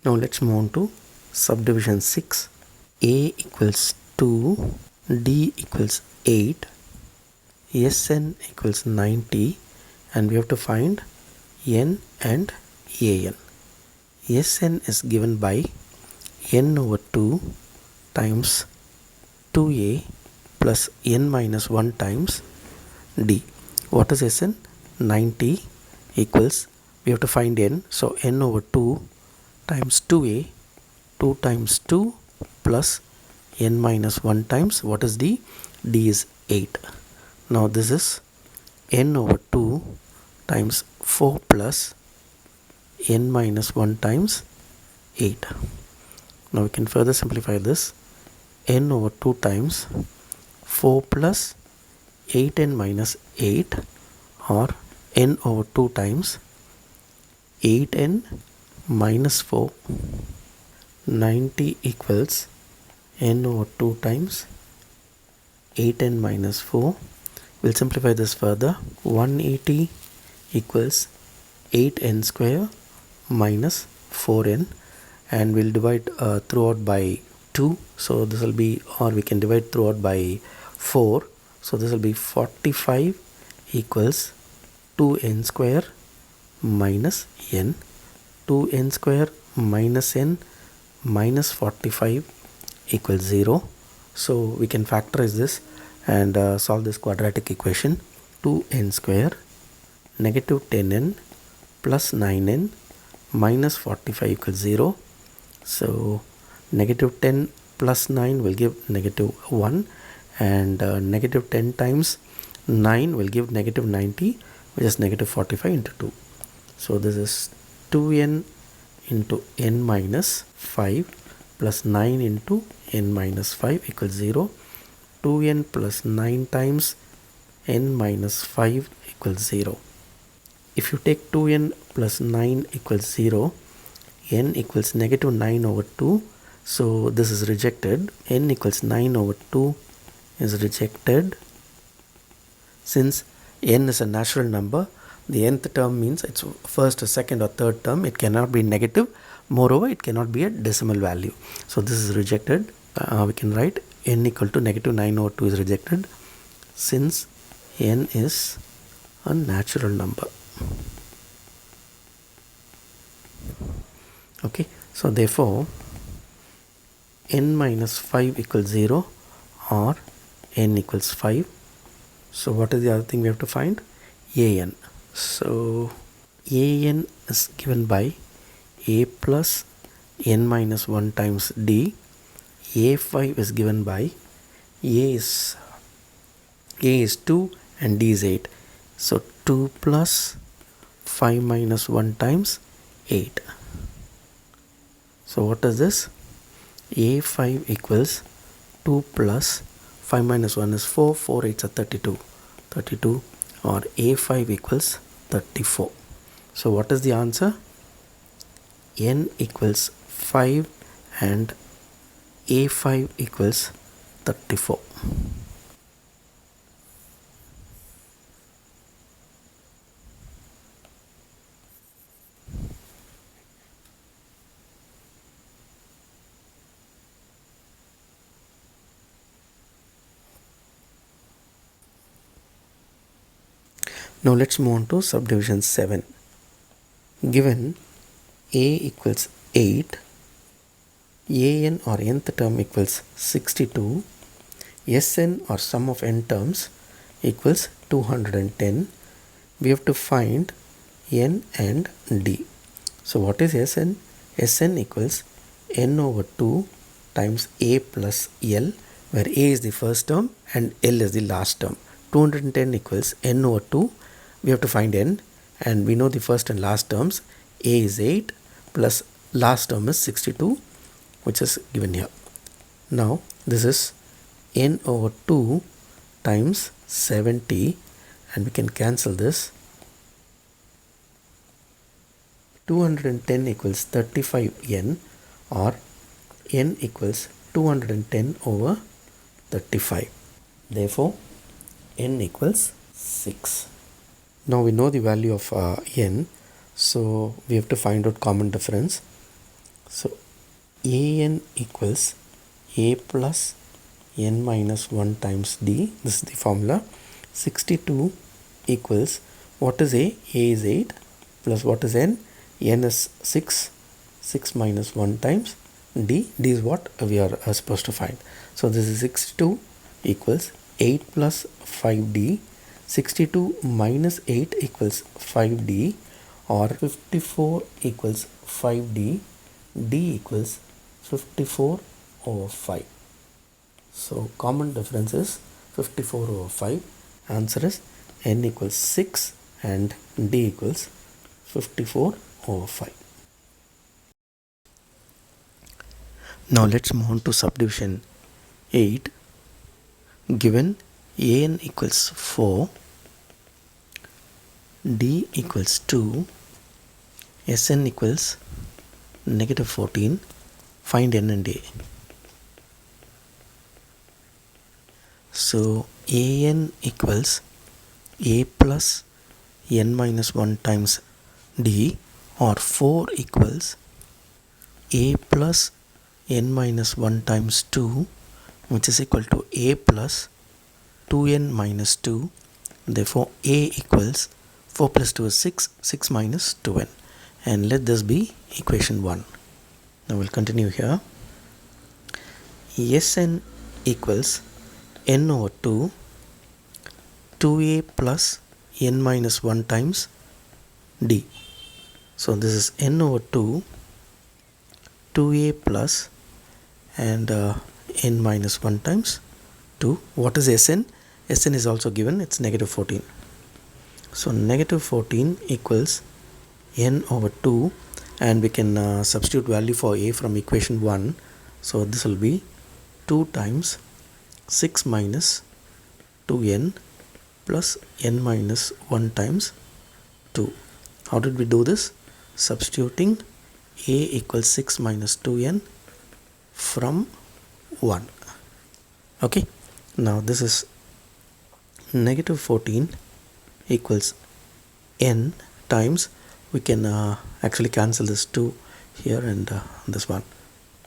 Now let's move on to subdivision 6. A equals 2, D equals 8, Sn equals 90, and we have to find n and an. Sn is given by n over 2 times 2a plus n minus 1 times d. What is Sn? 90 equals, we have to find n, so n over 2 times 2a, 2 times 2 plus n minus 1 times, what is d? d is 8. Now this is n over 2 times 4 plus n minus 1 times 8. Now we can further simplify this. N over 2 times 4 plus 8n minus 8, or n over 2 times 8n minus 4. 90 equals n over 2 times 8n minus 4. We'll simplify this further. 180 equals 8n square minus 4n, and we'll divide throughout by 2, so this will be, or we can divide throughout by 4, so this will be 45 equals 2n square minus n. 2n square minus n minus 45 equals 0. So we can factorize this and solve this quadratic equation. 2n square negative 10n plus 9n minus 45 equals 0. So negative 10 plus 9 will give negative 1, and negative 10 times 9 will give negative 90, which is negative 45 into 2. So this is 2n into n minus 5 plus 9 into n minus 5 equals 0. 2n plus 9 times n minus 5 equals 0. If you take 2n plus 9 equals 0, n equals negative 9 over 2, so this is rejected. N equals 9 over 2 is rejected. Since n is a natural number, the nth term means it's first, second or third term, it cannot be negative. Moreover, it cannot be a decimal value. So this is rejected. We can write n equal to negative 9 over 2 is rejected, since n is a natural number. Okay, so therefore n minus 5 equals 0, or n equals 5. So what is the other thing we have to find? an. So an is given by a plus n minus 1 times d. a5 is given by a is 2 and d is 8. So 2 plus 5 minus 1 times 8. So what is this? a5 equals 2 plus 5 minus 1 is 4, 4 8s are 32, or a5 equals 34. So what is the answer? N equals 5 and a5 equals 34. Now let's move on to subdivision 7. Given a equals 8, an or nth term equals 62, Sn or sum of n terms equals 210, we have to find n and d. So what is Sn? Sn equals n over 2 times a plus l, where a is the first term and l is the last term. 210 equals n over 2. We have to find n, and we know the first and last terms. A is 8 plus last term is 62, which is given here. Now this is n over 2 times 70, and we can cancel this. 210 equals 35n, or n equals 210 over 35. Therefore n equals 6. Now we know the value of n, so we have to find out common difference. So an equals a plus n minus 1 times d. This is the formula. 62 equals, what is a? A is 8 plus what is n? N is 6. 6 minus 1 times d. D is what we are supposed to find. So this is 62 equals 8 plus 5d. 62 minus 8 equals 5d, or 54 equals 5d. D equals 54 over 5. So common difference is 54 over 5. Answer is n equals 6 and d equals 54 over 5. Now let's move on to subdivision 8. Given an equals 4, d equals 2, Sn equals negative 14, find n and a. So an equals a plus n minus 1 times d, or 4 equals a plus n minus 1 times 2, which is equal to a plus 2n minus 2. Therefore a equals 4 plus 2 is 6, 6 minus 2n, and let this be equation 1. Now we'll continue here. Sn equals n over 2, 2a plus n minus 1 times d. So this is n over 2, 2a plus and n minus 1 times 2. What is Sn? Sn is also given, it's negative 14. So negative 14 equals n over 2, and we can substitute value for a from equation 1. So this will be 2 times 6 minus 2n plus n minus 1 times 2. How did we do this? Substituting a equals 6 minus 2n from 1. Okay, now this is negative 14 equals n times, we can actually cancel this 2 here and this one.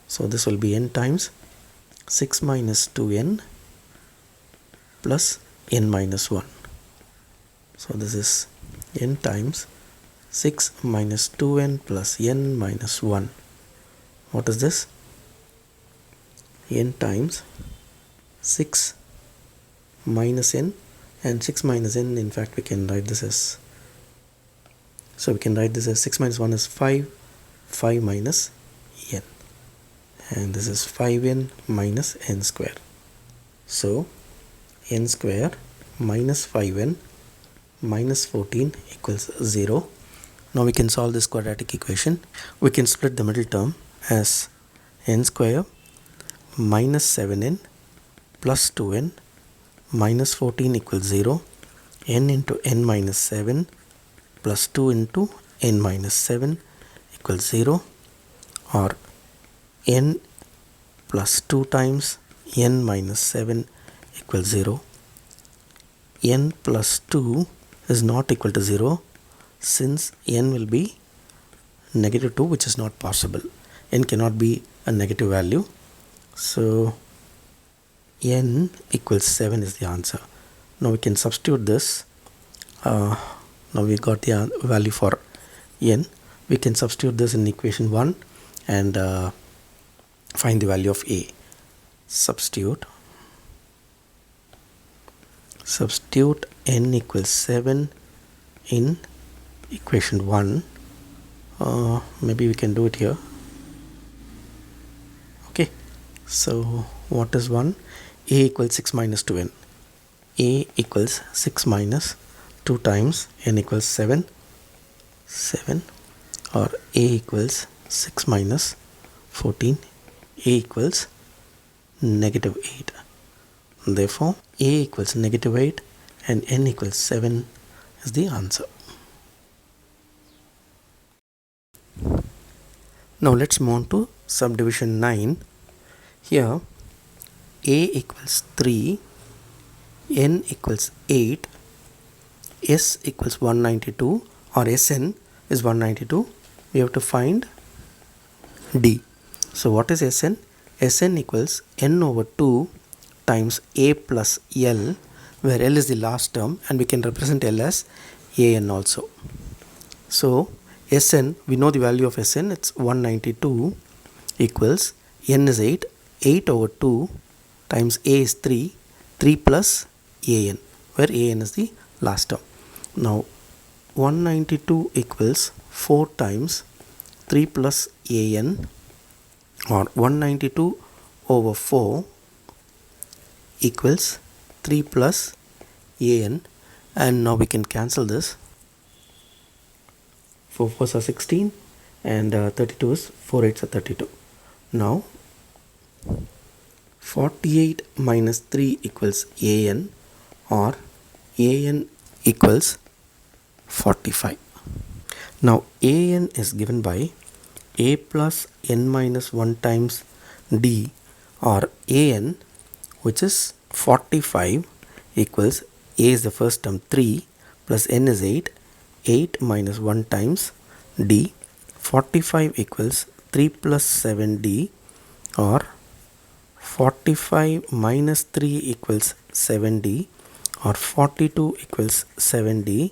So this will be n times 6 minus 2n plus n minus 1. So this is n times 6 minus 2n plus n minus 1. What is this? N times 6 minus n, and 6 minus n, in fact we can write this as, so we can write this as 6 minus 1 is 5, 5 minus n, and this is 5n minus n square. So n square minus 5n minus 14 equals 0. Now we can solve this quadratic equation. We can split the middle term as n square minus 7n plus 2n minus 14 equals 0. N into n minus 7 plus 2 into n minus 7 equals 0, or n plus 2 times n minus 7 equals 0. N plus 2 is not equal to 0, since n will be negative 2, which is not possible. N cannot be a negative value. So n equals 7 is the answer. Now we can substitute this. Now we got the value for n. We can substitute this in equation 1 and find the value of a. Substitute n equals 7 in equation 1. Maybe we can do it here. Okay, so what is 1? A equals 6 minus 2n. A equals 6 minus 2 times n equals 7, or a equals 6 minus 14. A equals negative 8. Therefore a equals negative 8 and n equals 7 is the answer. Now let's move on to subdivision 9. Here a equals 3, n equals 8, s equals 192, or Sn is 192. We have to find D. So what is Sn? Sn equals n over 2 times a plus L, where L is the last term and we can represent L as an also. So Sn, we know the value of Sn, it's 192 equals n is 8, 8 over 2 times a is 3, 3 plus an, where an is the last term. Now 192 equals 4 times 3 plus an, or 192 over 4 equals 3 plus an, and now we can cancel this. 4 4s are 16 and 32 is 4 8s are 32. Now 48 minus 3 equals an, or an equals 45. Now an is given by a plus n minus 1 times d, or an, which is 45, equals a is the first term 3 plus n is 8, 8 minus 1 times d, 45 equals 3 plus 7d, or 45 minus 3 equals 7d, or 42 equals 7d,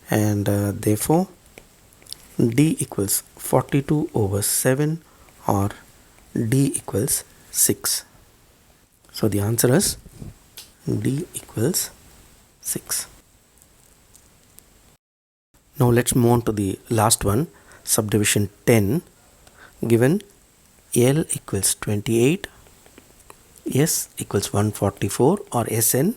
and therefore d equals 42 over 7, or d equals 6. So the answer is d equals 6. Now let's move on to the last one, subdivision 10. Given L equals 28, S equals 144, or Sn,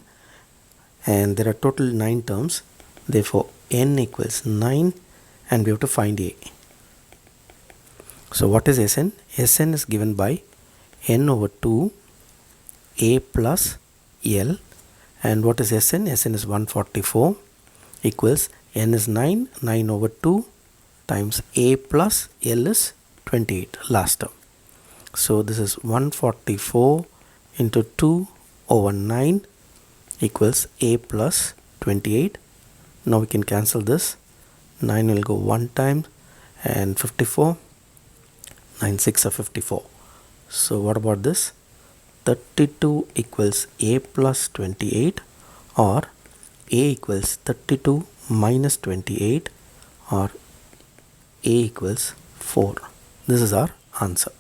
and there are total 9 terms, therefore n equals 9, and we have to find a. So what is Sn? Sn is given by n over 2 a plus L, and what is Sn? Sn is 144 equals n is 9, 9 over 2 times a plus L is 28, last term. So this is 144 into 2 over 9 equals a plus 28. Now we can cancel this. 9 will go 1 time, and 54, 9 6 are 54. So what about this? 32 equals a plus 28, or a equals 32 minus 28, or a equals 4. This is our answer.